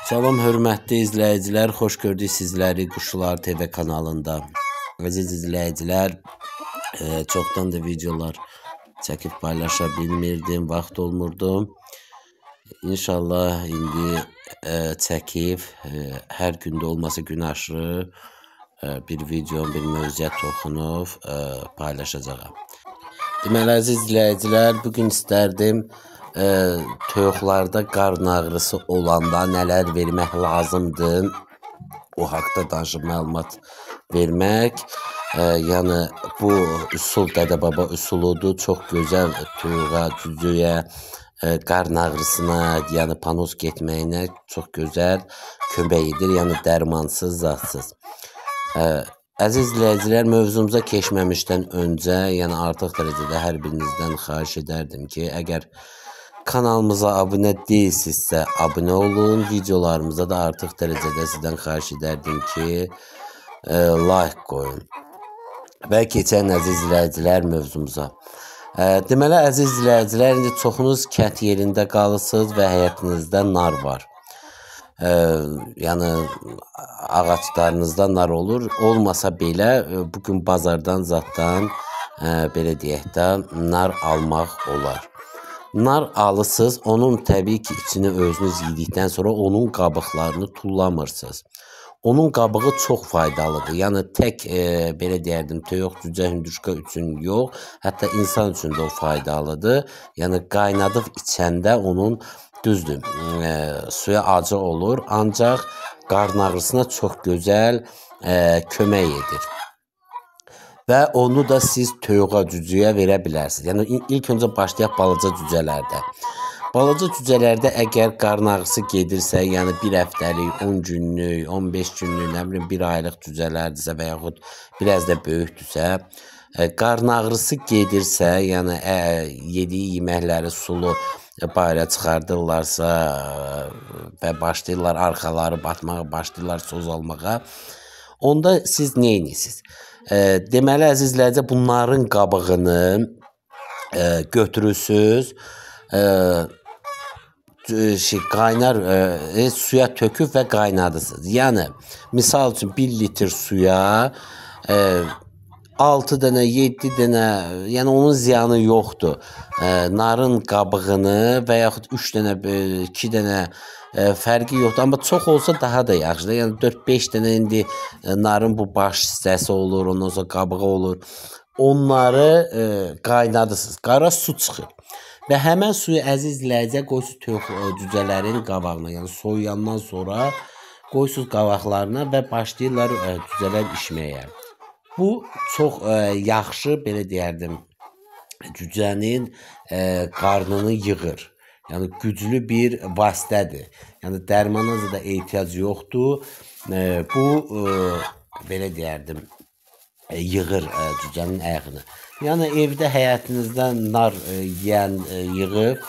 Salam hörmətli izləyicilər, xoş gördük sizləri Quşlar TV kanalında. Əziz izləyicilər, çoxdan da videolar çəkib paylaşa bilmirdim, vaxt olmurdu. İnşallah indi çəkib, hər gündə olmasa gün aşırı bir video, bir mövzuya toxunub paylaşacağam. Deməli, əziz izləyicilər, bugün istərdim toyuqlarda qarın ağrısı olanda nələr vermək lazımdır, o haqda danışıb məlumat vermək. Yəni bu üsul dədə-baba üsuludur, çox gözəl toyuğa, cücüyə, qarın ağrısına, yəni panos getməyinə çox gözəl kömək edir, yəni dərmansız, zadsız. Əziz izləyicilər, mövzumuza keçməmişdən öncə, yəni artıq dərəcədə hər birinizdən xahiş edərdim ki, əgər kanalımıza abunə deyilsinizsə, abunə olun. Videolarımıza da artıq dərəcədə sizdən xahiş edərdim ki, like qoyun. Və keçən əziz izləyicilər mövzumuza. Deməli, əziz izləyicilər, indi çoxunuz kənd yerində qalırsınız və həyətinizdə nar var. Yəni ağaclarınızda nar olur. Olmasa belə, bugün bazardan zatdan, belə deyək də, nar almaq olar. Nar alırsınız, onun təbii ki, içini özünüz yedikdən sonra onun qabıqlarını tullamırsınız. Onun qabığı çox faydalıdır. Yəni tək belə deyərdim, toyuq, cücə, hündüşka üçün yox, hətta insan üçün də o faydalıdır. Yəni qaynadıb içəndə onun düzdür, suya acı olur, ancaq qarın ağrısına çox gözəl kömək edir. Və onu da siz toyuğa, cücüyə verə bilərsiniz. Yəni ilk öncə başlayaq balaca cücələrdə. Balaca cücələrdə əgər qarın ağrısı gedirsə, yəni bir həftəlik, 10 günlük, 15 günlük, nə bilim, bir aylıq cücələrdirsə və yaxud biraz da böyükdürsə, qarın ağrısı gedirsə, yəni yediyi yeməkləri sulu bayıra çıxardırlarsa və başlayırlar arxaları batmağa, başlayırlar soz almağa, onda siz nə edirsiniz? Deməli, əziz izləyicilər, bunların qabığını götürürsünüz, qaynar suya töküb və qaynadırsınız. Yəni, misal üçün 1 litr suya 6 dənə, 7 dənə, yəni onun ziyanı yoxdur. Narın qabığını və yaxud 3 dənə, 2 dənə fərqi yoxdur. Amma çox olsa daha da yaxşıdır. Yəni 4-5 dənə indi narın bu baş hissəsi olur, ondan sonra qabığı olur. Onları qaynadırsınız. Qara su çıxır. Və həmən suyu əziz izləyicə qoysunuz toyuq cücələrin qabağına. Yəni soyuyandan sonra qoysunuz qabaqlarına və başlayırlar cücələr içməyə. Bu çox yaxşı, belə deyərdim, cücənin qarnını yığır. Yəni güclü bir vasitədir. Yəni dərmana da ehtiyac yoxdur. Bu belə deyərdim, yığır cücənin ayağını. Yəni evdə həyətinizdə nar yeyən yığıb,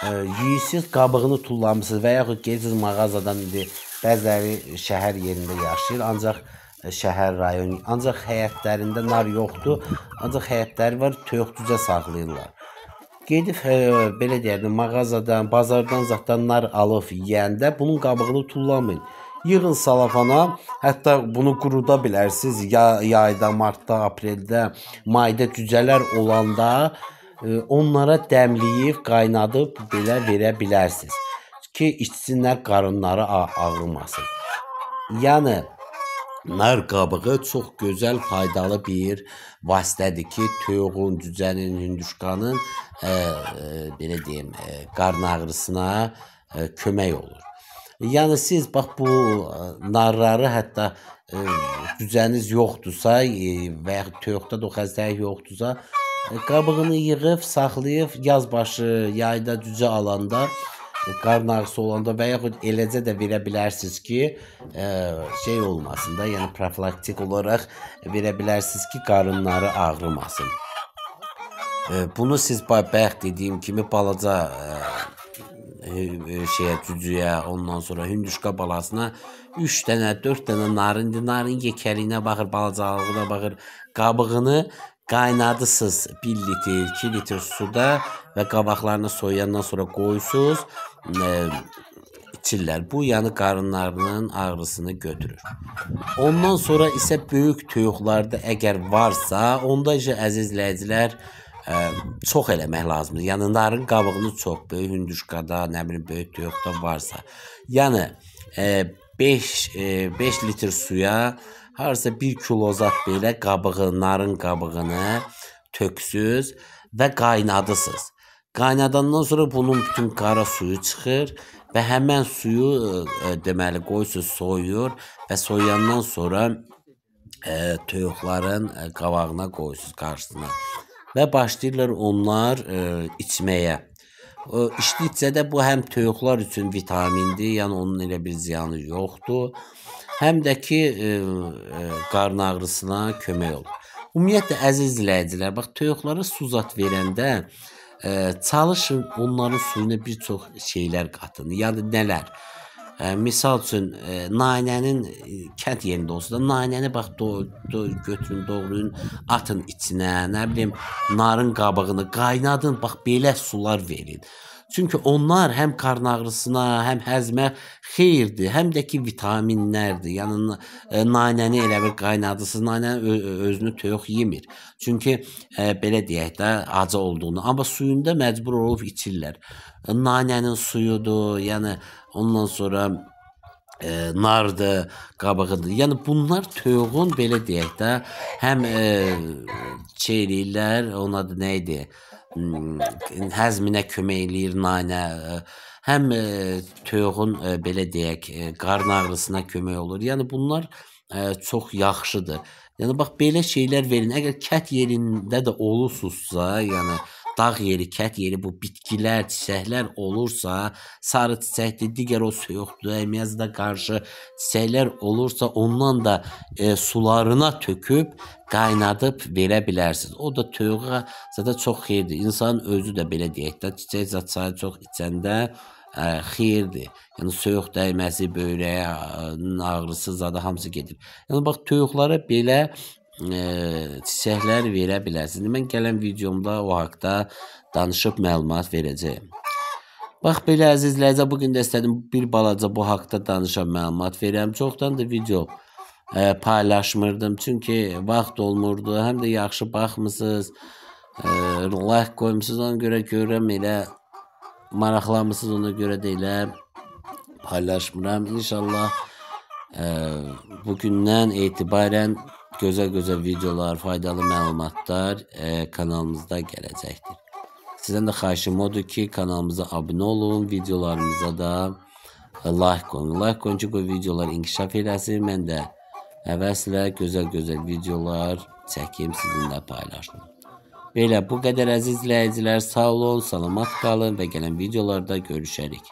yeyirsiniz, qabığını tullamısınız və yaxud gedirsiniz mağazadan, indi bəziləri şəhər yerində yaşayır, ancaq şəhər rayon, ancaq həyətlərində nar yoxdur, ancaq həyətləri var, toyuq cücə saxlayırlar. Gedib, belə deyərdim, mağazadan, bazardan zatdan nar alıb yeyəndə bunun qabığını tullamayın. Yığın salafana, hətta bunu quruda bilərsiniz, yayda, martda, apreldə, mayda cücələr olanda onlara dəmləyib, qaynadıb belə verə bilərsiniz ki, içsinlər, qarınları ağrımasın. Yəni, nar qabığı çox gözəl, faydalı bir vasitədir ki, toyuğun, cücənin, hündüşkanın belə deyim, qarın ağrısına kömək olur. Yəni siz bax bu narları, hətta cücəniz yoxdursa və yaxud toyuqda da o xəstəlik yoxdursa, qabığını yığıb, saxlayıb, yaz başı, yayda cücə alanda, qarın ağrısı olanda və yaxud eləcə də verə bilərsiniz ki, şey olmasın da, yəni profilaktik olaraq verə bilərsiniz ki, qarınları ağrımasın. Bunu siz bayaq dediyim kimi balaca cücüyə, ondan sonra hündüşka balasına 3 dənə, 4 dənə narın yekəliyinə baxır, balacalığına baxır, qabığını qaynadırsınız 1 litr, 2 litr suda və qabaqlarını soyandan sonra qoyursunuz. içirlər. Bu yəni qarınlarının ağrısını götürür. Ondan sonra isə böyük toyuqlarda əgər varsa, onda isə əziz izləyicilər çox eləmək lazımdır. Yəni narın qabığını çox böyük hündüşkada, nə bilim böyük toyuqda varsa. Yəni 5 litr suya harasa 1 kilo zat belə qabığı, narın qabığını töksüz və qaynadısınız. Qaynadandan sonra bunun bütün qara suyu çıxır və həmən suyu deməli qoyursuz soyuyur və soyandan sonra toyuqların qabağına qoyursuz qarşısına və başlayırlar onlar içməyə. İçdikcə də bu həm toyuqlar üçün vitamindir, yəni onun elə bir ziyanı yoxdur. Həm də ki qarın ağrısına kömək olur. Ümumiyyətlə əziz izləyicilər, bax toyuqlara su zat verəndə çalışın onların suyuna bir çox şeylər qatın. Yəni nələr? Misal üçün nanənin kənd yerində olsa da nanəni bax götürün, doğrayın, atın içinə, nə bilim narın qabığını qaynadın, bax belə sular verin. Çünki onlar həm qarın ağrısına, həm həzmə xeyirdir, həm də ki vitaminlərdir. Yəni nanəni elə bir qaynadısınız, nanənin özünü toyuq yemir. Çünki belə deyək də acı olduğunu, amma suyunda məcbur olub içirlər. Nanənin suyudur, yəni ondan sonra nardır, qabığıdır. Yəni bunlar toyuğun belə deyək də həm şey eləyirlər, onun adı nə idi? Həzminə kömək eləyir nanə, həm toyuğun belə deyək qarın ağrısına kömək olur. Yəni bunlar çox yaxşıdır. Yəni bax belə şeylər verin. Əgər kət yerində də olursunuzsa, yəni dağ yeri, kət yeri, bu bitkilər, çiçəklər olursa, sarı çiçəkdir, digər o soyuqdur, əmiyazda qarşı çiçəklər olursa, ondan da sularına töküb, qaynadıb verə bilərsiniz. O da toyuğa zaten çox xeyirdir. İnsanın özü də belə deyək də, çiçək zat çayı çox içəndə xeyirdir. Yəni soyuq dəyməsi, böyrəyə ağrısı zaten hamısı gedir. Yəni bax toyuqlara belə çiçəklər verə bilərsiniz. Mən gələn videomda o haqda danışıb məlumat verəcəyim. Bax belə əziz izləyicilər, bugün də istədim bir balaca bu haqda danışam, məlumat verəm. Çoxdan da video paylaşmırdım. Çünki vaxt olmurdu. Həm də yaxşı baxmısınız. Like qoymuşsunuz, ona görə görürəm elə maraqlanmısınız, ona görə də elə paylaşmıram. İnşallah bugündən etibarən gözəl videolar, faydalı məlumatlar kanalımızda gələcəkdir. Sizdən də xahişim odur ki, kanalımıza abunə olun, videolarımıza da like qoyun. Like qoyun ki, bu videolar inkişaf eləsin. Mən də həvəslə gözəl videolar çəkim, sizinlə paylaşdım. Belə, bu qədər əziz izləyicilər, sağ olun, salamat qalın və gələn videolarda görüşərik.